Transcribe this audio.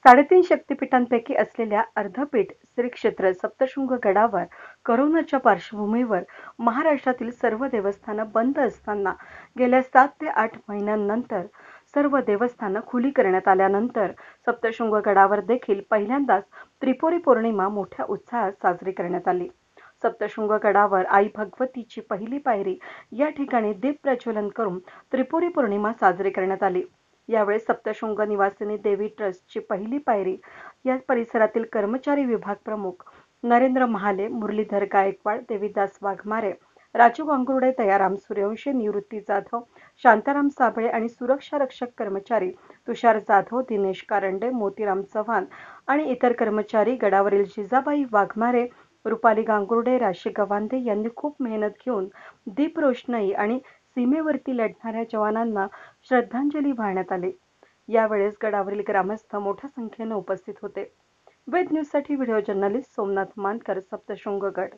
3.5 शक्तिपीठांपैकी असलेल्या अर्धपीठ श्री क्षेत्र सप्तशृंग गडावर कोरोनाच्या पार्श्वभूमीवर महाराष्ट्रातील सर्व देवस्थानं बंद असताना गेल्या 7 ते 8 महिन्यांनंतर सर्व देवस्थानं खुली करण्यात आल्यानंतर सप्तशृंग गडावर देखील पहिल्यांदाच त्रिपुरी पौर्णिमा मोठ्या उत्साहात साजरी करण्यात आली. सप्तशृंग गडावर आई भगवतीची पहिली पायरी या ठिकाणी दीप प्रज्वलन करून त्रिपुरी पौर्णिमा साजरी करण्यात आली. यावेळी सप्तशृंग निवासिनी देवी ट्रस्टची पहिली पायरी या परिसरातील कर्मचारी विभाग प्रमुख नरेंद्र महाले, मुरलीधर गायकवाड, देवीदास वाघमारे, राजू गांगुर्डे, दयाराम सूर्यवंशी, निवृत्ती जाधव, शांताराम साबळे आणि सुरक्षा रक्षक कर्मचारी तुषार जाधव, दिनेश कारंडे, मोतीराम चव्हाण आणि इतर कर्मचारी, गडावरील जिजाबाई वाघमारे, रुपाली गांगुर्डे, राशी गवांदे यांनी खूप मेहनत घेऊन दीप रोषणाई आणि सीमेवरती लढणाऱ्या जवानांना श्रद्धांजली वाहण्यात आली. यावेळेस गडावरील ग्रामस्थ मोठ्या संख्येने उपस्थित होते. वेद न्यूजसाठी व्हिडिओ जर्नलिस्ट सोमनाथ मानकर, सप्तशृंग गड.